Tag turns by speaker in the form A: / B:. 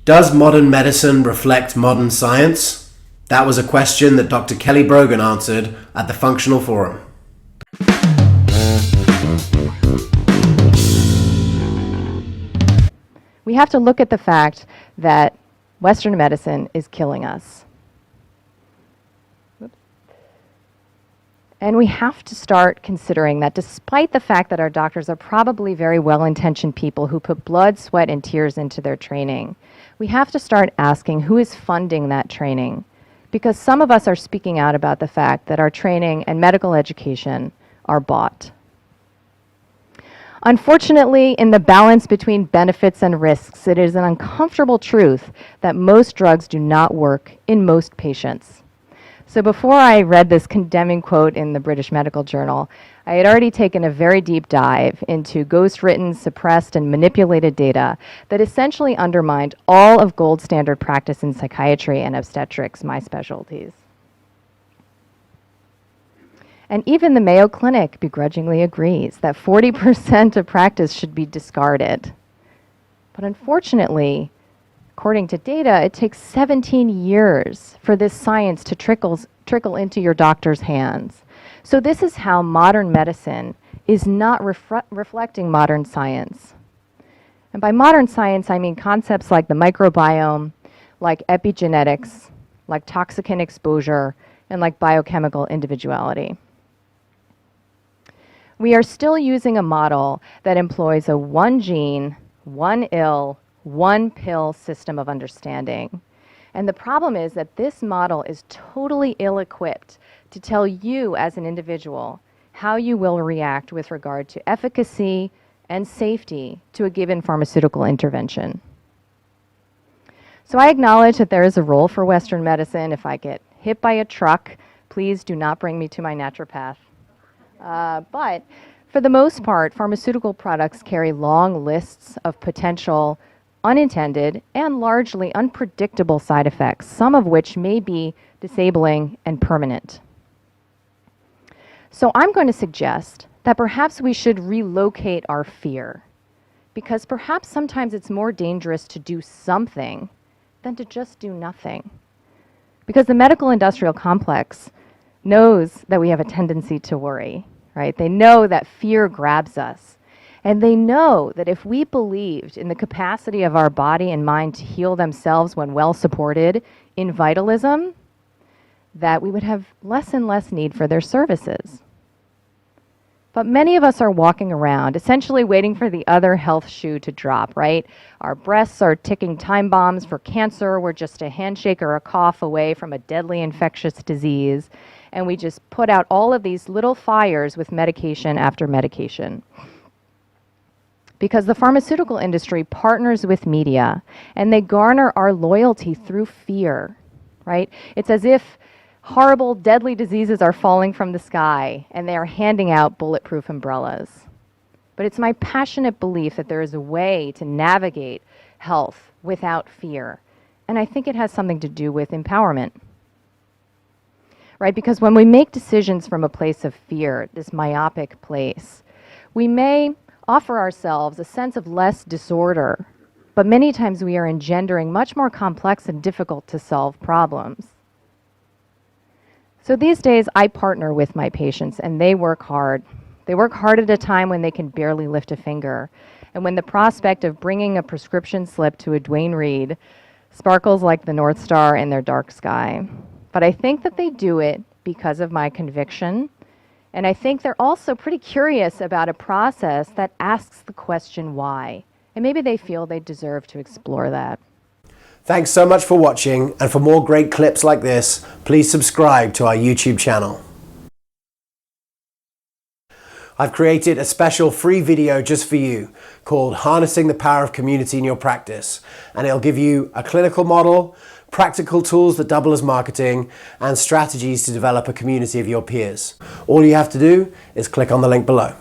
A: Does modern medicine reflect modern science? That was a question that Dr. Kelly Brogan answered at the Functional Forum.
B: We have to look at the fact that Western medicine is killing us. And we have to start considering that despite the fact that our doctors are probably very well-intentioned people who put blood, sweat, and tears into their training, we have to start asking who is funding that training. Because some of us are speaking out about the fact that our training and medical education are bought. Unfortunately, in the balance between benefits and risks, it is an uncomfortable truth that most drugs do not work in most patients. So before I read this condemning quote in the British Medical Journal, I had already taken a very deep dive into ghost-written, suppressed, and manipulated data that essentially undermined all of gold standard practice in psychiatry and obstetrics, my specialties. And even the Mayo Clinic begrudgingly agrees that 40% of practice should be discarded. But unfortunately, according to data, it takes 17 years for this science to trickle into your doctor's hands. So this is how modern medicine is not reflecting modern science. And by modern science, I mean concepts like the microbiome, like epigenetics, like toxicant exposure, and like biochemical individuality. We are still using a model that employs a one gene, one ill, one pill system of understanding. And the problem is that this model is totally ill-equipped to tell you as an individual how you will react with regard to efficacy and safety to a given pharmaceutical intervention. So I acknowledge that there is a role for Western medicine. If I get hit by a truck, please do not bring me to my naturopath. But for the most part, pharmaceutical products carry long lists of potential unintended and largely unpredictable side effects, some of which may be disabling and permanent. So I'm going to suggest that perhaps we should relocate our fear, because perhaps sometimes it's more dangerous to do something than to just do nothing. Because the medical industrial complex knows that we have a tendency to worry, right? They know that fear grabs us. And they know that if we believed in the capacity of our body and mind to heal themselves when well supported in vitalism, that we would have less and less need for their services. But many of us are walking around essentially waiting for the other health shoe to drop, right? Our breasts are ticking time bombs for cancer. We're just a handshake or a cough away from a deadly infectious disease. And we just put out all of these little fires with medication after medication. Because the pharmaceutical industry partners with media and they garner our loyalty through fear, right? It's as if horrible, deadly diseases are falling from the sky and they are handing out bulletproof umbrellas. But it's my passionate belief that there is a way to navigate health without fear. And I think it has something to do with empowerment, right? Because when we make decisions from a place of fear, this myopic place, we may offer ourselves a sense of less disorder, but many times we are engendering much more complex and difficult to solve problems. So these days I partner with my patients and they work hard. They work hard at a time when they can barely lift a finger, and when the prospect of bringing a prescription slip to a Duane Reade sparkles like the North Star in their dark sky. But I think that they do it because of my conviction. And I think they're also pretty curious about a process that asks the question why. And maybe they feel they deserve to explore that.
A: Thanks so much for watching, and for more great clips like this, please subscribe to our YouTube channel. I've created a special free video just for you called Harnessing the Power of Community in Your Practice, and it'll give you a clinical model, practical tools that double as marketing, and strategies to develop a community of your peers. All you have to do is click on the link below.